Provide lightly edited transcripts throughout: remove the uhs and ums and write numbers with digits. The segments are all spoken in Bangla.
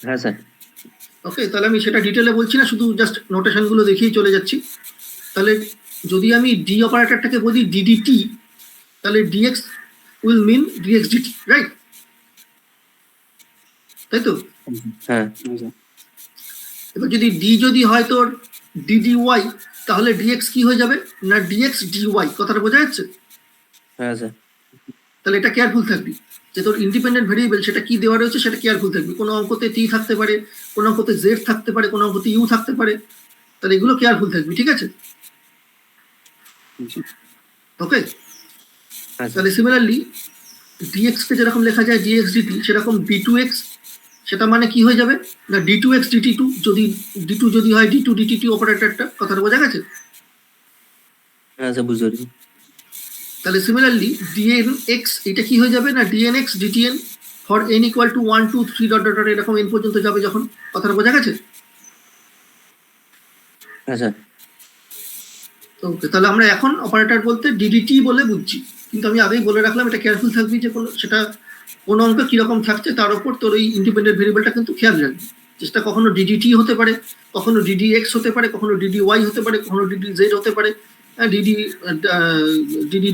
হ্যাঁ স্যার। ওকে, তাহলে আমি সেটা ডিটেলে বলছি না, শুধু জাস্ট নোটেশনগুলো দেখিয়ে চলে যাচ্ছি। তাহলে যদি আমি ডি অপারেটরটাকে বলি ডিডিটি, তাহলে d x will mean d x d t, right? তাই তো? হ্যাঁ এবার যদি ডি যদি হয় তোর ডিডি ওয়াই, তাহলে ডিএক্স কি হয়ে যাবে না ডিএক্স ডিওয়াই। কথাটা বোঝা যাচ্ছে? হ্যাঁ স্যার। তাহলে এটা কেয়ারফুল থাকবি যে তোর ইন্ডিপেন্ডেন্ট ভেরিয়েবল সেটা কি দেওয়া রয়েছে, সেটা কেয়ারফুল থাকবি। কোনো অঙ্কতে টি থাকতে পারে, কোনো অঙ্কতে জেড থাকতে পারে, কোনো অঙ্কতে ইউ থাকতে পারে, তাহলে এগুলো কেয়ারফুল থাকবি, ঠিক আছে? ওকে, তাহলে সিমিলারলি ডিএক্স কে যেরকম লেখা যায় ডিএক্স ডিটি, সেরকম ডি টু এক্স, সেটা মানে কি হয়ে যাবে না d two x d t two, যদি ডি টু যদি হয় ডি টু ডিটি টু অপারেটরটা। কথাটা বোঝা গেছে? হ্যাঁ স্যার, বুঝতে পারছি। তাহলে সিমিলারলি ডিএন এক্স এটা কি হয়ে যাবে না d n x d t n for n equal to 1 2 3 dot dot এরকম এন পর্যন্ত যাবে যখন। কথাটা বোঝা গেছে? হ্যাঁ স্যার। ওকে, তাহলে আমরা এখন অপারেটর বলতে ডিডিটি বলে বুঝছি, কিন্তু আমি আগেই বলে রাখলাম এটা কেয়ারফুল থাকবি যে কোনো সেটা কোন অঙ্ক কিরকম থাকছে তার উপর তোর ওই ইন্ডিপেন্ডেন্ট ভেরিয়েবলটা কিন্তু খেয়াল রাখবি। চেষ্টা কখনো ডিডিটি হতে পারে, কখনো ডিডি এক্স হতে পারে, কখনো ডিডি ওয়াই হতে পারে, কখনো ডিডি জেড হতে পারে, ডিডি ডিডি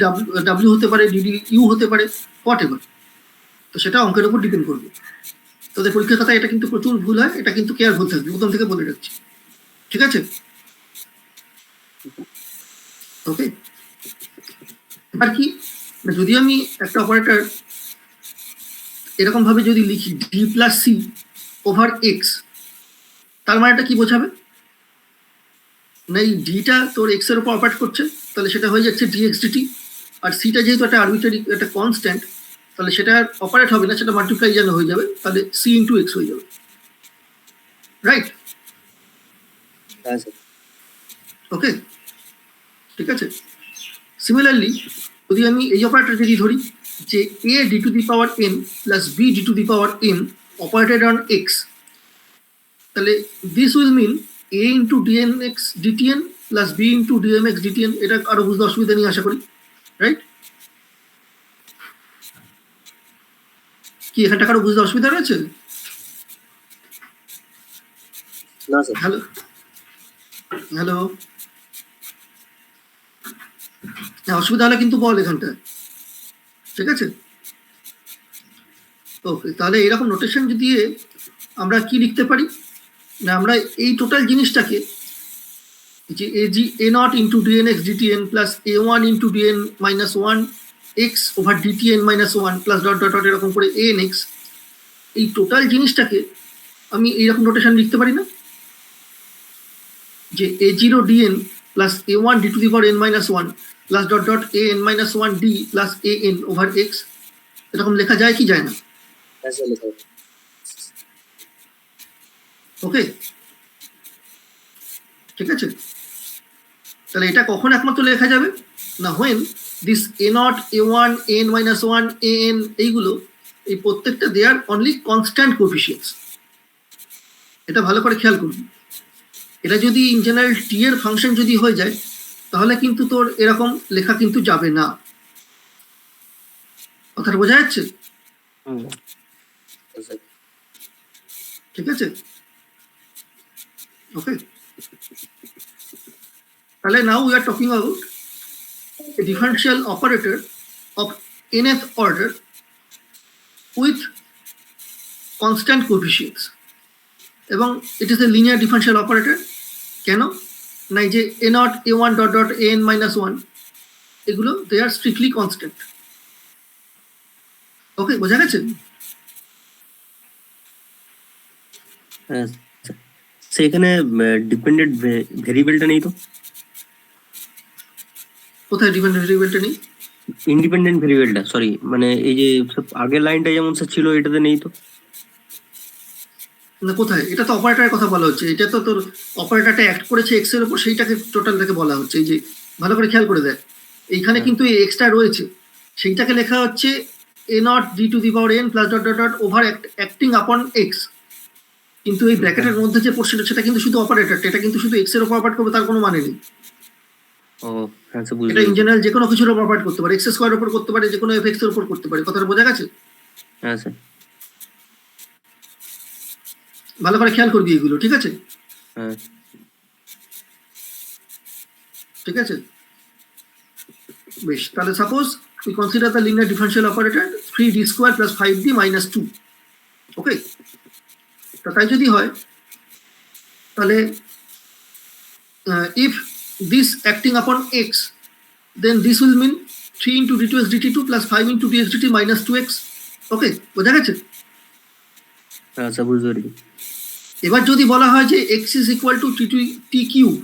ডাব্লিউ হতে পারে, ডিডি ইউ হতে পারে, হোয়াট এভার। তো সেটা অঙ্কের উপর ডিপেন্ড করবে। তোদের পরীক্ষার কথা এটা কিন্তু প্রচুর ভুল হয়, এটা কিন্তু কেয়ারফুল থাকবে, প্রথম থেকে বলে রাখছি, ঠিক আছে? ওকে, এবার কি যদি আমি একটা অপারেটর এরকম ভাবে যদি লিখি d plus c over x, তার মানেটা কি বোঝাবে না এই ডিটা তোর এক্স এর উপর অপারেট করছে, তাহলে সেটা হয়ে যাচ্ছে ডিএক্স ডিটি। আর সিটা যেহেতু একটা আরবিটারি একটা কনস্ট্যান্ট, তাহলে সেটা অপারেট হবে না, সেটা মাল্টিপ্লাই যেন হয়ে যাবে, তাহলে সি ইন্টু এক্স হয়ে যাবে, রাইট? হ্যাঁ স্যার। ওকে, ঠিক আছে। সিমিলারলি যদি আমি এই অপারেটর যদি ধরি যে a d to the power n plus b d to the power n operated on x, তাহলে this will mean a into d n x d t n plus b into d m x d t n. এটা আরো বুঝতে অসুবিধা নেই আশা করি, রাইট? কি এখানটা কারো বুঝতে অসুবিধা রয়েছে? না স্যার। হ্যালো হ্যালো, অসুবিধা হলে কিন্তু বল এখানটায়, ঠিক আছে? ওকে, তাহলে এরকম নোটেশন দিয়ে আমরা কি লিখতে পারি না আমরা এই টোটাল জিনিসটাকে যে a nought into d n x d t n plus a one into d n minus one x over d t n minus one plus dot dot dot এরকম করে এন এক্স, এই টোটাল জিনিসটাকে আমি এইরকম নোটেশন লিখতে পারি না যে a zero d n plus a one d to the power n minus one plus dot dot a n minus one d plus a n over x. এরকম লেখা যায় কি যায় না? হ্যাঁ স্যার, লেখা আছে। ওকে, ঠিক আছে। তাহলে এটা কখন একমাত্র লেখা যাবে না when this A not a one N minus one A N এইগুলো এই প্রত্যেকটা দেয়ার অনলি কনস্ট্যান্ট কোফিসিয়েন্টস। এটা ভালো করে খেয়াল করবি। এটা যদি ইন জেনারেল টি এর ফাংশন যদি হয়ে যায়, তাহলে কিন্তু তোর এরকম লেখা কিন্তু যাবে না। কথাটা বোঝা যাচ্ছে? ঠিক আছে, ওকে। তাহলে now we are talking about a differential operator of nth order with constant coefficients, এবং it is a linear differential operator। কেন না এই যে a naught a1 dot dot an minus 1 এগুলো they are strictly constant। ওকে, বোঝা গেছে? হ্যাঁ স্যার, এখানে ডিপেন্ডেন্ট ভেরিয়েবলটা নেই তো? কোথায় ডিপেন্ডেন্ট ভেরিয়েবলটা নেই? ইন্ডিপেন্ডেন্ট ভেরিয়েবলটা, সরি, মানে এই যে আগের লাইনটা যেমন স্যার ছিল এটাতে নেই তো? না কোথায়? এটা তো অপারেটরের কথা বলা হচ্ছে, এটা তো তোর অপারেটরটা অ্যাক্ট করেছে এক্স এর উপর, সেইটাকে টোটালটাকে বলা হচ্ছে। এই যে ভালো করে খেয়াল করে দেখ, এইখানে কিন্তু এই এক্সটা রয়েছে, সেইটাকে লেখা হচ্ছে a nought d to the power n plus dot dot dot over acting upon x. কিন্তু এই ব্র্যাকেটের মধ্যে যে পোর্শনটা সেটা কিন্তু শুধু অপারেটরটা, এটা কিন্তু শুধু এক্স এর উপর অপারেট করবে তার কোনো মানে নেই। ও হ্যাঁ স্যার, এটা ইন বুঝতে জেনারেল যে কোনো কিছুর উপর অপারেট করতে পারে, এক্স স্কোয়ার উপর করতে পারে, যে কোনো এফ এক্স এর উপর করতে পারে। কথাটা বোঝা গেছে? হ্যাঁ স্যার। ভালো করে খেয়াল করবি এগুলো, ঠিক আছে? হ্যাঁ ঠিক আছে, বেশ। তাহলে suppose we consider the linear differential operator 3d square plus 5d minus 2. ওকে, তো তাই যদি হয় তাহলে if this acting upon x, then this will mean 3 into d2x dt2 plus 5 into dx dt minus 2x. ওকে, বোঝা গেছে? আচ্ছা বুঝতে পারি। এবার যদি বলা হয় যে x is equal to t cube,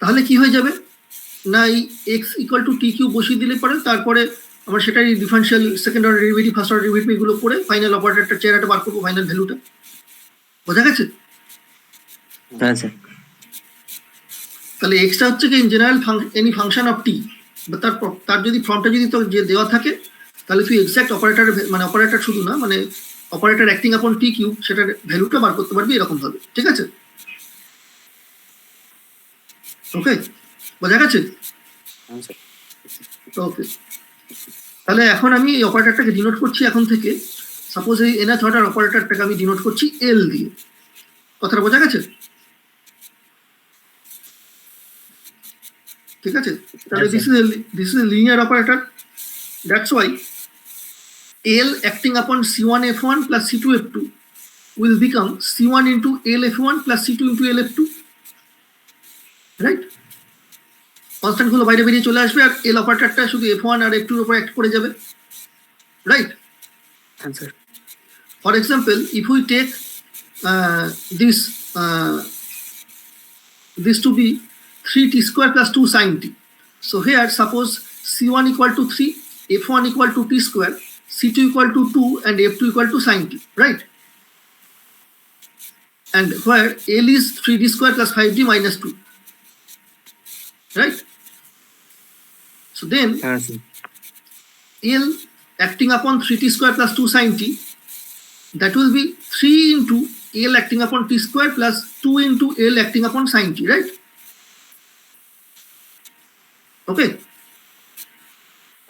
তাহলে কি হয়ে যাবে না, এই x equal to t cube বসিয়ে দিলে পরে তারপরে আমরা সেটাই differential second order derivative first order derivative এগুলো করে ফাইনাল অপারেটরটা চেহারাটা বার করবো, ফাইনাল ভ্যালুটা। বোঝা গেছে? হ্যাঁ স্যার। তাহলে এক্সটা হচ্ছে কি in general any function of t, বা তার যদি ফর্মটা যদি তোর যে দেওয়া থাকে তাহলে তুই এক্সাক্ট অপারেটর মানে অপারেটর শুধু না, মানে অপারেটর অ্যাক্টিং আপন টি কিউব সেটার ভ্যালুটা বার করতে পারবি এরকম ভাবে, ঠিক আছে? ওকে, বোঝা গেছে? ওকে, তাহলে এখন আমি এই অপারেটরটাকে ডিনোট করছি এখন থেকে। সাপোজ এই nth অর্ডার অপারেটরটাকে আমি ডিনোট করছি এল দিয়ে। কথাটা বোঝা গেছে? ঠিক আছে, তাহলে this is a linear operator. That's why L acting upon C1 F1 plus C2 F2 will become C1 into L F1 plus C2 into L F2. Right? Constant গুলো বাইরে বেরিয়ে চলে আসবে আর এল অপারেটরটা শুধু F1 আর F2 এর উপর অ্যাক্ট করে যাবে, রাইট? হ্যাঁ sir. For example, if we take this to be 3t square plus 2 sin t. So here suppose C1 equal to 3, F1 equal to t square, C2 equal to 2 and F2 equal to sin t, right? And where L is 3d square plus 5d minus 2, right? So then হ্যাঁ sir. L acting upon 3t square plus 2 sin t, that will be 3 into L acting upon t square plus 2 into L acting upon sin t, right? Okay.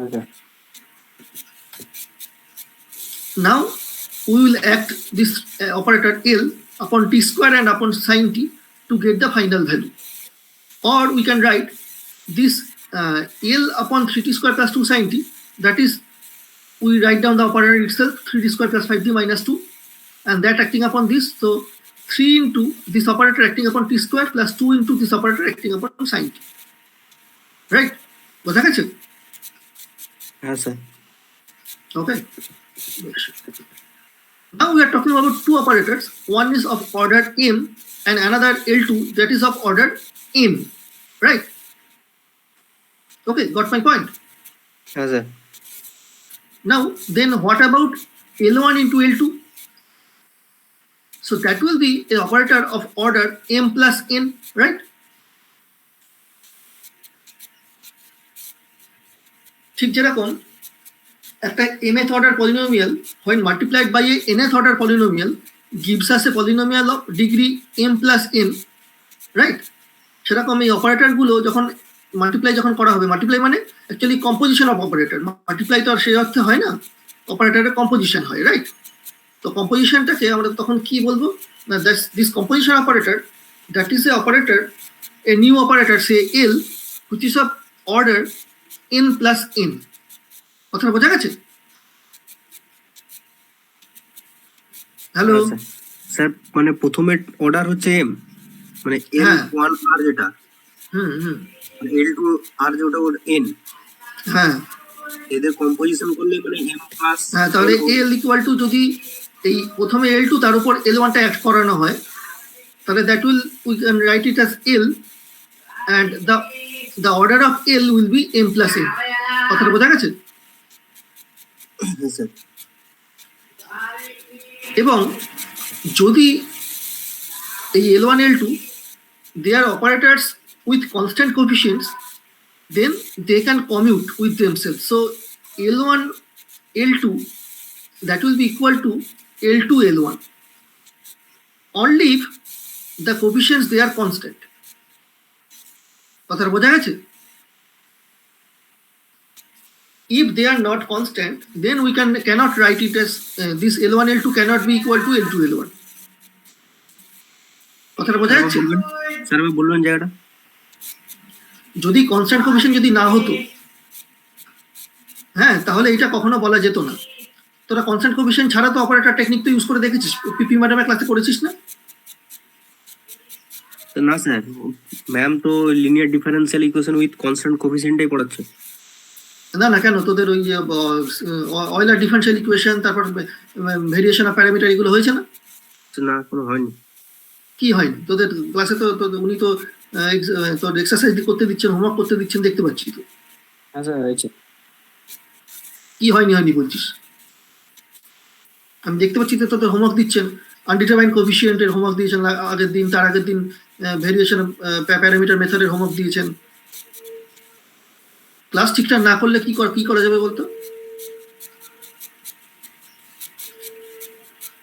Okay. Now we will act this operator L upon t square and upon sin t to get the final value. Or we can write this L upon 3t square plus 2 sin t, that is, we write down the operator itself 3d square plus 5d minus 2, and that acting upon this, so 3 into this operator acting upon t square plus 2 into this operator acting upon sin t, right? বোঝা গেছে? হ্যাঁ sir. Okay. Now we are talking about two operators. One is of order m and another L2 that is of order m, right? Okay, got my point? হ্যাঁ sir. Now then what about L1 into L2? So that will be an operator of order m plus n, right? ঠিক যেরকম একটা nth order polynomial when multiplied by a nth order polynomial gives us a polynomial of degree m plus n, right? সেরকম এই অপারেটর গুলো যখন মাল্টিপ্লাই যখন করা হবে, মাল্টিপ্লাই মানে actually composition of operator, multiply তো আর সেই অর্থে হয় না, অপারেটরের কম্পোজিশন হয়, রাইট? তো কম্পোজিশনটাকে আমরা তখন কি বলবো না, this composition operator that is a operator, a new operator say L which is of order n plus n। কথাটা বোঝা গেছে? হ্যালো স্যার, মানে প্রথমে অর্ডার হচ্ছে এম, মানে L1 আর যেটা, L2 আর যেটা ওর n, হ্যাঁ এদের কম্পোজিশন করলে মানে m প্লাস। হ্যাঁ, তাহলে L ইকুয়াল টু যদি এই প্রথমে L2 তার উপর L1 টা অ্যাড করানো হয়, তাহলে that will we can write it as L and the order of L will be m plus n। কথাটা বোঝা গেছে? এবং যদি এই L1 L2 they are operators with constant coefficients, then they can commute with themselves. So L1 L2 that will be equal to L2 L1 only if the coefficients they are constant. কথাটা বোঝা গেছে? If they are not constant, then we cannot write it as this L1 L2 cannot be equal to L2 L1. কথাটা বোঝা যাচ্ছে? স্যার আমি বলবেন জায়গাটা। যদি কনস্ট্যান্ট কোএফিসিয়েন্ট যদি না হতো, হ্যাঁ, তাহলে এটা কখনো বলা যেত না। তোরা কনস্ট্যান্ট কোএফিসিয়েন্ট ছাড়া তো অপারেটর টেকনিক তো ইউজ করে দেখেছিস, পিপি ম্যাডামের ক্লাসে করেছিস না? না স্যার, ম্যাম তো linear differential equation with constant কোএফিসিয়েন্টই পড়াচ্ছে। না না, কেন তোদের ওই যে অয়েলার ডিফারেনশিয়াল ইকুয়েশন, তারপর ভেরিয়েশন অফ প্যারামিটার, এগুলো হয়েছে না? না, কোনো হয়নি। কি হয়নি তোদের ক্লাসে? তো উনি তো তোর এক্সারসাইজ করতে দিচ্ছেন, হোমওয়ার্ক করতে দিচ্ছেন, দেখতে পাচ্ছি তো। হ্যাঁ স্যার, হয়েছে। কি হয়নি হয়নি বলছিস? আমি দেখতে পাচ্ছি তো তোদের হোমওয়ার্ক দিচ্ছেন, আনডিটারমাইন্ড কোএফিসিয়েন্টের হোমওয়ার্ক দিয়েছেন আগের দিন, তার আগের দিন ভেরিয়েশন প্যারামিটার মেথডের হোমওয়ার্ক দিয়েছেন। ক্লাস ঠিকঠাক না করলে কি করা যাবে বলতো?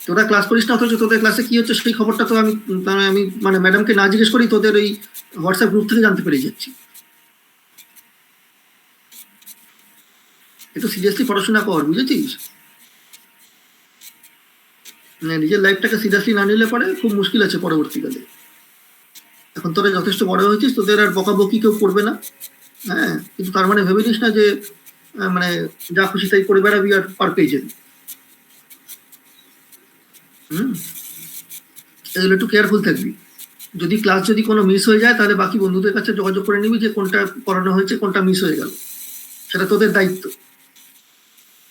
তোরা ক্লাস করিস না, অথচ তোদের ক্লাসে কি হচ্ছে সেই খবরটা তো আমি মানে ম্যাডামকে না জিজ্ঞেস করি তোদের ওই হোয়াটসঅ্যাপ গ্রুপ থেকে জানতে পেরে যাচ্ছি। একটু সিরিয়াসলি পড়াশোনা কর, বুঝেছিস? নিজের লাইফটাকে সিরিয়াসলি না নিলে পরে খুব মুশকিল আছে পরবর্তীকালে। এখন তোরা যথেষ্ট বড় হয়েছিস, তোদের আর বকাবকি কেউ করবে না, হ্যাঁ, কিন্তু তার মানে ভেবে নিস না যে মানে যা খুশি তাই করে বেড়াবি আর পার পেয়ে যাবি। এগুলো একটু কেয়ারফুল থাকবি। যদি ক্লাস যদি কোনো মিস হয়ে যায়, তাহলে বাকি বন্ধুদের কাছে যোগাযোগ করে নিবি যে কোনটা পড়ানো হয়েছে, কোনটা মিস হয়ে গেল, সেটা তোদের দায়িত্ব।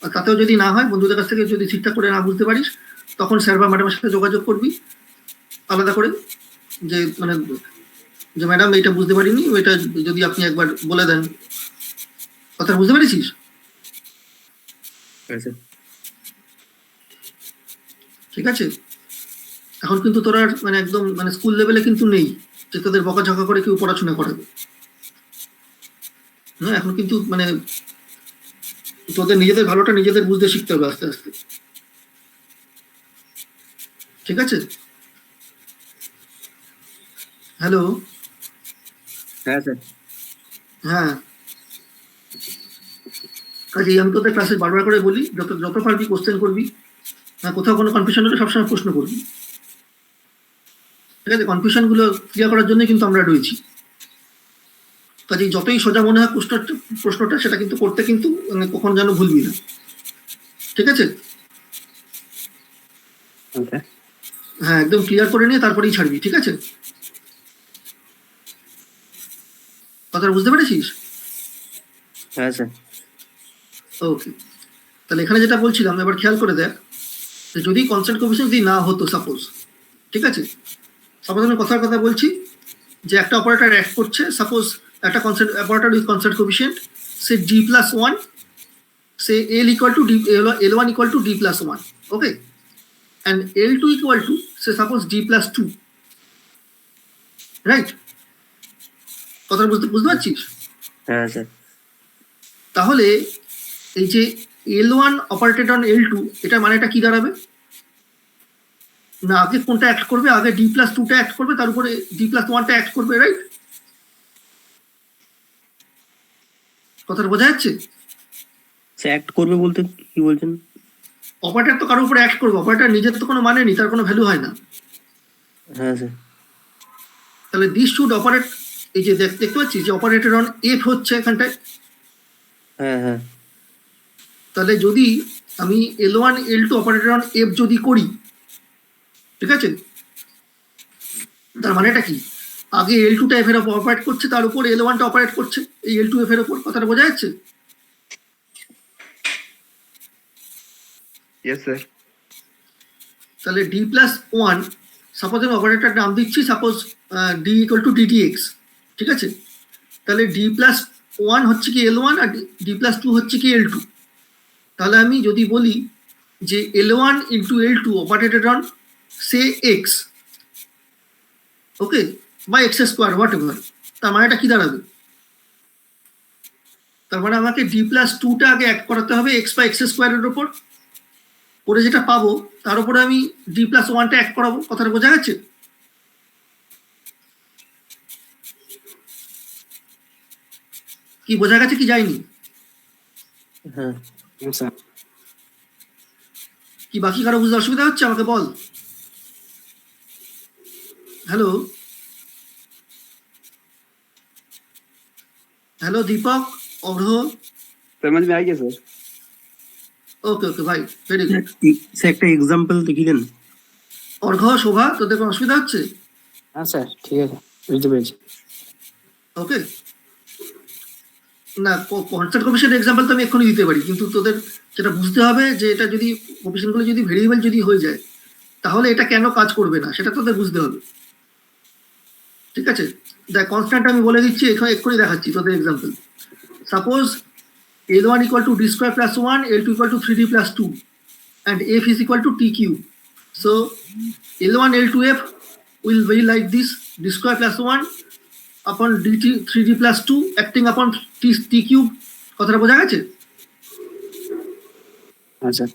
আর তাতেও যদি না হয়, বন্ধুদের কাছ থেকে যদি ঠিকঠাক করে না বুঝতে পারিস, তখন স্যার বা ম্যাডামের সাথে যোগাযোগ করবি আলাদা করে, যে মানে যে ম্যাডাম এটা বুঝতে পারিনি, ওইটা যদি আপনি একবার বলে দেন। কথা বুঝতে পেরেছিস? ঠিক আছে। এখন কিন্তু তোরা মানে একদম মানে স্কুল লেভেলে কিন্তু নেই যে তোদের বকাঝকা করে কেউ পড়াশোনা করাবে। হ্যাঁ, এখন কিন্তু মানে তোদের নিজেদের ভালোটা নিজেদের বুঝতে শিখতে হবে আস্তে আস্তে। ঠিক আছে? হ্যালো? হ্যাঁ স্যার। হ্যাঁ, কাজেই আমি তোদের ক্লাসে বারবার করে বলি, যত পারবি কোশ্চেন করবি, হ্যাঁ, কোথাও কোনো কনফিউশন হলে সবসময় প্রশ্ন করবি। ঠিক আছে? কনফিউশনগুলো ক্লিয়ার করার জন্য কিন্তু আমরা রয়েছি। কাজেই যতই সোজা মনে হয় প্রশ্নটা সেটা কিন্তু করতে কিন্তু মানে কখন যেন ভুলবি না। ঠিক আছে? হ্যাঁ, একদম ক্লিয়ার করে নিয়ে তারপরেই ছাড়বি। ঠিক আছে? কথাটা বুঝতে পেরেছিস? হ্যাঁ স্যার। ওকে, তাহলে এখানে যেটা বলছিলাম, এবার খেয়াল করে দেখ, যদি কনস্ট্যান্ট কোএফিসিয়েন্ট যদি না হতো, সাপোজ, ঠিক আছে, সাপোজ আমি কথার কথা বলছি যে একটা অপারেটর অ্যাক্ট করছে, সাপোজ একটা constant operator with constant coefficient, say d+1, say L1 equal to d+1, okay, and L2 equal to say suppose d+2, right? কথা বুঝতে পারছিস? হ্যাঁ স্যার। তাহলে এই যে L1 অপারেটেড অন L2, এটা মানেটা কি দাঁড়াবে? না, আগে কোনটা অ্যাক্ট করবে? আগে d+2টা অ্যাক্ট করবে, তার উপরে d+1টা অ্যাক্ট করবে, রাইট? কথাটা বোঝা যাচ্ছে? সে অ্যাক্ট করবে বলতে কি বলছেন? অপারেটর তো কারোর উপরে অ্যাক্ট করবে, অপারেটর নিজের তো কোনো মানে নেই, তার কোনো ভ্যালু হয় না। হ্যাঁ স্যার। তাহলে দিস শুড অপারেট, এই যে দেখতে পাচ্ছিস যে অপারেটর অন এফ হচ্ছে এখানটায়। হ্যাঁ হ্যাঁ। তাহলে যদি আমি L1 L2 operator on F যদি করি, ঠিক আছে, তার মানেটা কি? আগে L2টা এফ এর উপর অপারেট করছে, তার উপর L1টা অপারেট করছে এই L2 এফ এর উপর। কথাটা বোঝা যাচ্ছে? Yes sir. তাহলে d+1, সাপোজ আমি অপারেটর নাম দিচ্ছি, suppose d equal to dtx, ঠিক আছে, তাহলে d+1 হচ্ছে কি L1 আর d+2 হচ্ছে কি L2। তাহলে আমি যদি বলি যে L1 into L2 operated on say x, okay, বা এক্স স্কোয়ার, হোয়াট এভার, তার মানেটা কি দাঁড়াবে? তার মানে আমাকে d+2টা আগে অ্যাড করাতে হবে এক্স বা এক্স স্কোয়ারের ওপর, করে যেটা পাবো তার উপরে আমি d+1টা অ্যাড করাবো। কথাটা বোঝা গেছে? কি বোঝা গেছে কি যায়নি? হ্যাঁ স্যার। কি বাকি কারো বুঝতে অসুবিধা হচ্ছে? আমাকে বল। হ্যালো, হ্যালো দীপক, অভ্র। समझ में आ गया सर। ওকে ওকে ভাই, ভেরি গুড। স্যার একটা এক্সাম্পল দেখিয়ে দেন। অর্ঘ, শোভা, তোদের কোনো অসুবিধা হচ্ছে? हाँ सर ठीक है বুঝতে পেরেছি। ওকে, না কনস্ট্যান্ট কোফিশিয়েন্ট এক্সাম্পল তো আমি এক্ষুনি দিতে পারি, কিন্তু তোদের যেটা বুঝতে হবে যে এটা যদি কোফিশিয়েন্টগুলো যদি ভেরিয়েবল যদি হয়ে যায় তাহলে এটা কেন কাজ করবে না সেটা তোদের বুঝতে হবে। ঠিক আছে, দেখ কনস্ট্যান্ট আমি বলে দিচ্ছি, এখানে এক্ষুনি দেখাচ্ছি তোদের example. Suppose L1 equal to d square plus 1, L2 equal to 3d plus 2, and f is equal to t cube. So L1 L2 f will be like this: d square plus 1 upon dt 3d plus 2 acting upon t cube. কথাটা বোঝা গেছে? हाँ सर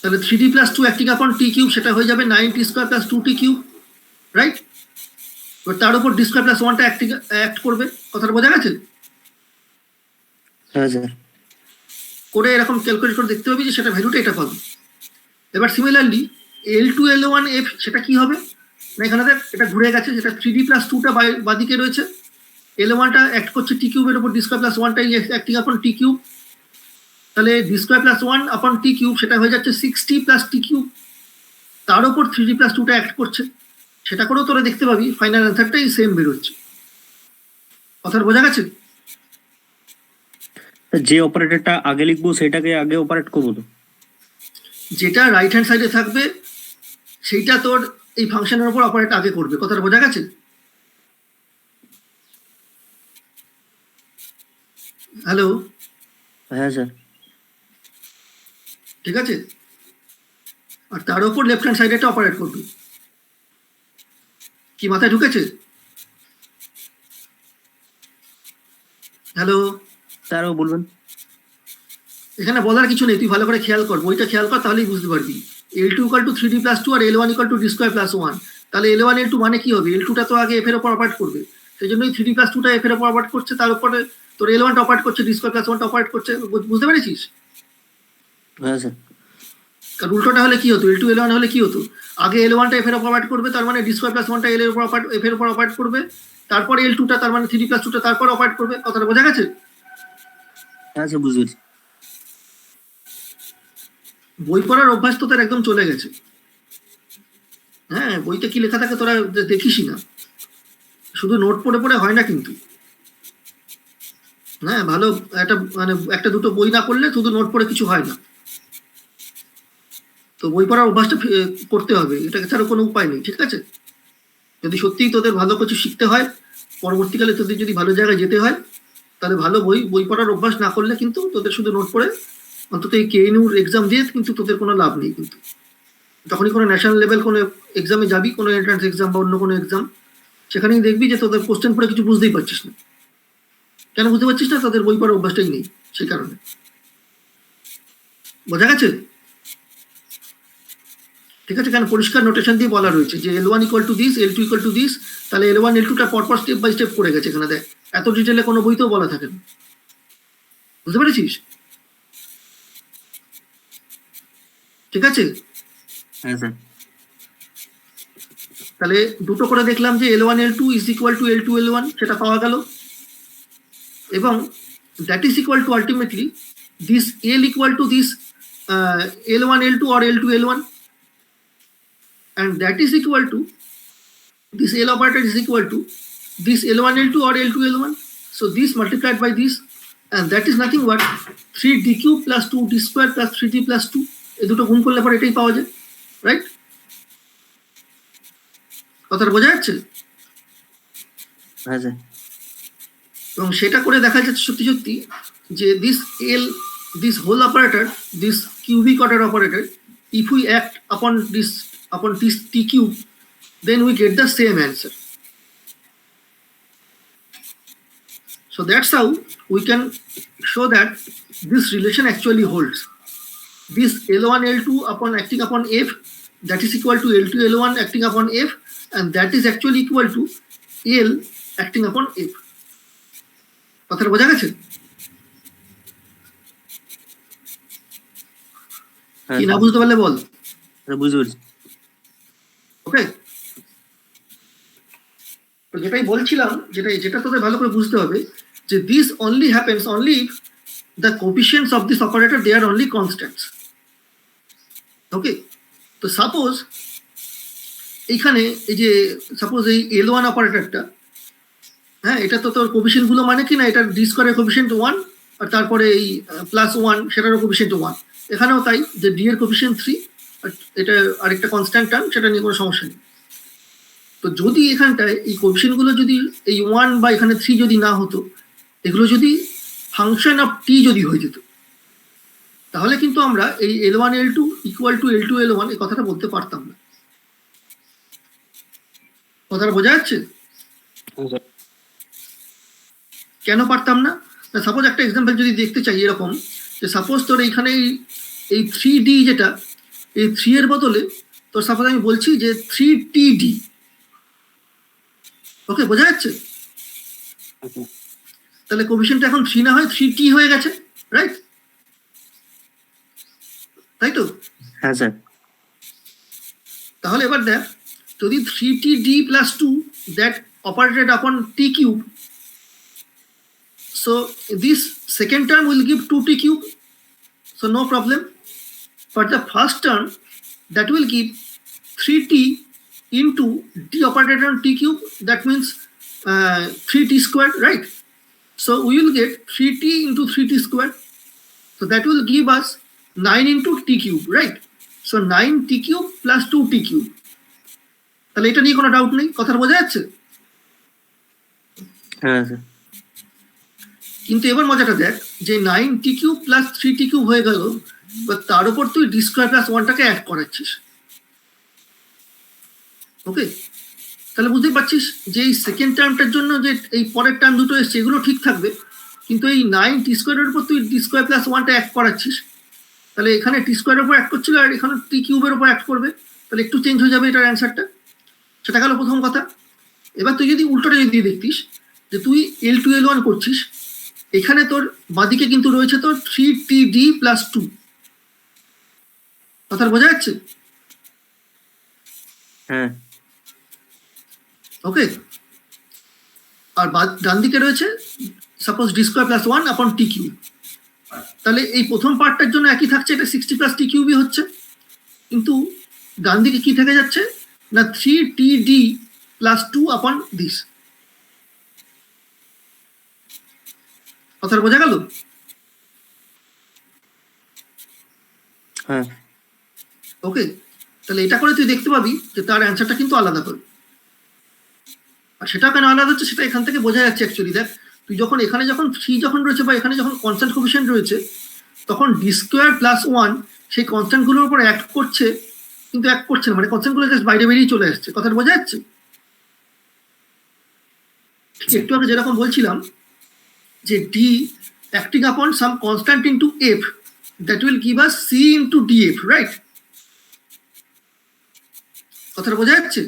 তাহলে 3d plus 2 acting upon t cube সেটা হয়ে যাবে 9t square plus 2t cube, right? এবার তার উপর d square plus 1টা অ্যাক্ট করবে। কথাটা বোঝা গেছে? হ্যাঁ স্যার। করে এরকম ক্যালকুলেট করে দেখতে হবে যে সেটা ভ্যালুটা এটা পাবে। এবার সিমিলারলি L2 L1 F সেটা কি হবে না, এখানে দেখ এটা ঘুরে গেছে, যেটা 3d plus 2টা বাদিকে রয়েছে, L1টা অ্যাক্ট করছে t কিউবের উপর, d square plus 1টা অ্যাক্টিং আপন t কিউব, তাহলে d square plus 1 আপন t কিউব সেটা হয়ে যাচ্ছে 6t plus t কিউব, তার উপর 3d plus 2টা অ্যাক্ট করছে, সেটা করেও তোরা দেখতে পাবি ফাইনাল অ্যান্সারটাই সেম বেরোচ্ছে। কথাটা বোঝা গেছে? যে অপারেটরটা আগে লিখবো সেটাকে আগে অপারেট করবো তো? যেটা রাইট হ্যান্ড সাইডে থাকবে সেইটা তোর এই ফাংশনের উপর অপারেট আগে করবে। কথাটা বোঝা গেছে? হ্যালো, হ্যাঁ স্যার। ঠিক আছে, আর তার উপর লেফট হ্যান্ড সাইডে অপারেট করবে। কি মাথায় ঢুকেছে? হ্যালো স্যারও বলবেন। এখানে বলার কিছু নেই, তুই ভালো করে খেয়াল কর, বইটা খেয়াল কর, তাহলেই বুঝতে পারবি। L2 equal to 3d plus 2 R L1 equal to d square plus 1, তাহলে L1 L2 মানে কি হবে? L2টা তো আগে f এর উপর অপারেট করবে, সেই জন্যই 3d plus 2টা f এর উপর অপারেট করছে, তার উপরে তোর L1টা অপারেট করছে, d square plus 1টা অপারেট করছে। বুঝতে পেরেছিস? হ্যাঁ স্যার। কারণ উল্টোটা হলে কি হতো, L2 L1 হলে কি হতো, আগে L1টা f এর উপর অপারেট করবে, তার মানে d square plus 1টা L এর উপর f এর উপর অপারেট করবে, তারপর L2টা তার মানে 3d plus 2টা তারপর অপারেট করবে। কথাটা বোঝা গেছে? হ্যাঁ স্যার, বুঝতে পেরেছি। বই পড়ার অভ্যাস তোদের একদম চলে গেছে। হ্যাঁ, বইতে কি লেখা থাকে তোরা দেখিসই না, শুধু নোট পড়ে পড়ে হয় না কিন্তু। হ্যাঁ, ভালো একটা মানে একটা দুটো বই না পড়লে শুধু নোট পড়ে কিছু হয় না। তো বই পড়ার অভ্যাসটা করতে হবে, এটা ছাড়া কোনো উপায় নেই। ঠিক আছে, যদি সত্যিই তোদের ভালো কিছু শিখতে হয়, পরবর্তীকালে তোদের যদি ভালো জায়গায় যেতে হয়, তাহলে ভালো বই পড়ার অভ্যাস না করলে কিন্তু তোদের শুধু নোট পড়ে অন্তত এই কেএনইউর এক্সাম দিয়ে কিন্তু তোদের কোনো লাভ নেই। কিন্তু তখনই কোনো ন্যাশনাল লেভেল কোনো এক্সামে যাবি, কোনো এন্ট্রান্স এক্সাম বা অন্য কোনো এক্সাম, সেখানেই দেখবি যে তোদের কোশ্চেন পড়ে কিছু বুঝতেই পারছিস না। কেন বুঝতে পারছিস না? তাদের বই পড়ার অভ্যাসটাই নেই, সেই কারণে। বোঝা গেছে? ঠিক আছে, কেন পরিষ্কার নোটেশন দিয়ে বলা রয়েছে যে L1 equal to this, L2 equal to this, তাহলে L1 L2টা পরপর স্টেপ বাই স্টেপ করে গেছে। এখানে দেখ, এত ডিটেলে কোনো বইতেও বলা থাকে না। বুঝতে পেরেছিস? ঠিক আছে, হ্যাঁ স্যার। তাহলে দুটো করে দেখলাম যে L1 L2 is equal to L2 L1, সেটা পাওয়া গেল, এবং that is equal to ultimately this L equal to this L1 L2 or L2 L1, and that is equal to this L operator is equal to this L1 L2 or L2 L1. So this multiplied by this, and that is nothing but 3d cube plus 2d square plus 3d plus 2. এই দুটো গুণ করলে পরে এটাই পাওয়া যায়, রাইট? কথাটা বোঝা যাচ্ছে? হ্যাঁ স্যার। এবং সেটা করে দেখা যাচ্ছে সত্যি সত্যি যে this whole operator, this cubic order operator, if we act upon this t cube, then we get the same answer. So that's how we can show that this relation actually holds. This L1 L2 upon acting upon F, that is equal to L2 L1 acting upon F, and that is actually equal to L acting upon F. কথাটা বোঝা গেছে? কি না বুঝতে পারলে বল। বুঝতে পেরেছি। ওকে, তো যেটাই বলছিলাম, যেটা তোদের ভালো করে বুঝতে হবে যে this only happens only if the coefficients of this operator they are only constants. Okay, তো সাপোজ এইখানে এই যে সাপোজ এই L1 অপারেটরটা, হ্যাঁ, এটা তো তোর কোফিশিয়েন্ট গুলো মানে কি না, এটা ডি স্কোয়ারের কোফিশিয়েন্ট 1 আর তারপরে এই +1 সেটারও কোফিশিয়েন্ট 1। এখানেও তাই, যে ডি এর কোফিশিয়েন্ট 3 আর এটা আরেকটা কনস্ট্যান্ট টার্ম, সেটা নিয়ে কোনো সমস্যা নেই। তো যদি এখানটায় এই কোফিশিয়েন্ট গুলো যদি এই 1 বা এখানে 3 যদি না হতো, এগুলো যদি ফাংশন অফ টি যদি হয়ে যেত, তাহলে কিন্তু আমরা এই L1 L2 equal to L2 L1 এই কথাটা বলতে পারতাম না। কথাটা বোঝা যাচ্ছে? হ্যাঁ স্যার। কেন পারতাম না? সাপোজ একটা এক্সাম্পল যদি দেখতে চাই এরকম, যে সাপোজ তোর এইখানে এই 3D যেটা, এই 3 এর বদলে তোর সাপোজ আমি বলছি যে 3TD। ওকে, বোঝা যাচ্ছে? আচ্ছা। তাহলে কোফিশিয়েন্টটা এখন 3 না হয় 3T হয়ে গেছে, রাইট? তাই তো? হ্যাঁ স্যার। তাহলে এবার দেখ, যদি 3TD plus 2 that operated upon T cube, so this second term will give 2T cube, so no problem. But the first term, that will give 3T into D operated on T cube, that means 3T squared, right? So we will get 3T into 3T squared, so that will give us 9 into T cube, right? So 9T cube plus 2T cube. তাহলে এটা নিয়ে কোনো ডাউট নেই, কথা বোঝা যাচ্ছে? হ্যাঁ স্যার। কিন্তু এবার মজাটা দেখ, যে 9T cube plus 3T cube হয়ে গেল, এবার তার উপর তুই ডি স্কোয়ার প্লাস 1টাকে অ্যাড করাচ্ছিস। ওকে, তাহলে বুঝতে পারছিস যে এই সেকেন্ড টার্মটার জন্য যে এই পরের টার্ম দুটো এসছে এগুলো ঠিক থাকবে, কিন্তু এই 9T স্কোয়ারের উপর তুই ডি স্কোয়ার প্লাস 1টা অ্যাড করাচ্ছিস। তাহলে এখানে টি স্কোয়ারের উপর অ্যাড করছিল আর এখানে টি কিউবের উপর অ্যাড করবে, তাহলে একটু চেঞ্জ হয়ে যাবে এটার অ্যান্সারটা। সেটা গেল প্রথম কথা। এবার তুই যদি উল্টোটা যদি দেখতিস, যে তুই L2 L1 করছিস, এখানে তোর বাদিকে কিন্তু রয়েছে তোর 3TD plus 2। কথা বোঝা যাচ্ছে? হ্যাঁ। ওকে, আর ডান দিকে রয়েছে সাপোজ ডি স্কোয়ার প্লাস 1 আপন টি কিউব। তাহলে এই প্রথম পার্টটার জন্য একই থাকছে, এটা 60 প্লাস টি কিউবই হচ্ছে, কিন্তু ডান দিকে কি থেকে যাচ্ছে না 3TD plus 2 আপন দিস। কথা বোঝা গেল? হ্যাঁ। ওকে, তাহলে এটা করে তুই দেখতে পাবি যে তার অ্যান্সারটা কিন্তু আলাদা হবে। আর সেটা কেন আলাদা হচ্ছে সেটা এখান থেকে বোঝা যাচ্ছে অ্যাকচুয়ালি। দেখ, তুই যখন এখানে যখন 3 যখন রয়েছে বা এখানে যখন কনস্ট্যান্ট কোফিশিয়েন্ট রয়েছে, তখন ডি স্কোয়ার প্লাস 1 সেই কনস্ট্যান্টগুলোর উপর অ্যাক্ট করছে, কিন্তু অ্যাক্ট করছে না, মানে কনস্ট্যান্টগুলো জাস্ট বাইরে বেরিয়ে চলে আসছে। কথাটা বোঝা যাচ্ছে? ঠিক একটু আগে যেরকম বলছিলাম যে d acting upon some constant into f, that will give us c into d f, right? কথাটা বোঝা যাচ্ছে?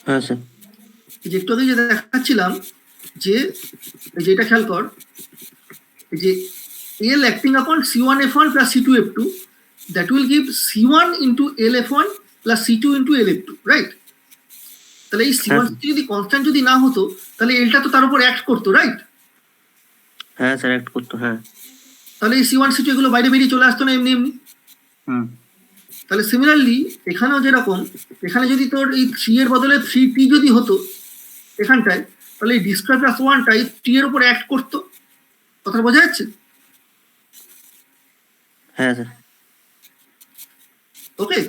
হ্যাঁ স্যার। যে একটু আগে যে দেখাচ্ছিলাম যে যেটা খেয়াল কর, যে L acting upon C1F1 plus C2F2, that will give C1 into LF1 plus C2 into LF2, right? তাহলে এই C1 যদি কনস্ট্যান্ট যদি না হতো, তাহলে এলটা তো তার উপর অ্যাক্ট করতো, রাইট? হ্যাঁ স্যার, অ্যাক্ট করতো। হ্যাঁ। তাহলে এই C1 C2 এগুলো বাইরে বেরিয়ে চলে আসতো না এমনি এমনি। তাহলে সিমিলারলি এখানেও যেরকম, এখানে যদি তোর এই 3 এর বদলে 3T যদি হতো এখানটায়, তাহলে এই ডি স্কোয়ার প্লাস 1টা এই টি এর উপর অ্যাক্ট করতো। কথা বোঝা যাচ্ছে? হ্যাঁ স্যার। ওকে,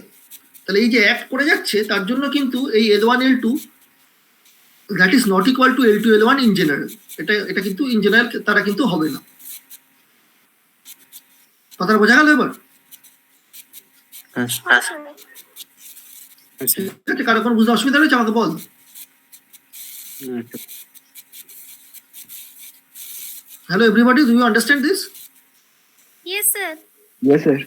তাহলে এই যে অ্যাক্ট করে যাচ্ছে তার জন্য কিন্তু এই L1 L2 that is not equal to L2 L1 in general. এটা কিন্তু ইন জেনারেল তারা কিন্তু হবে না। কথাটা বোঝা গেল এবার? হ্যাঁ। কারো কোনো বুঝতে অসুবিধা রয়েছে আমাকে বল। Hello everybody, do you understand this? Yes, sir. Yes, sir.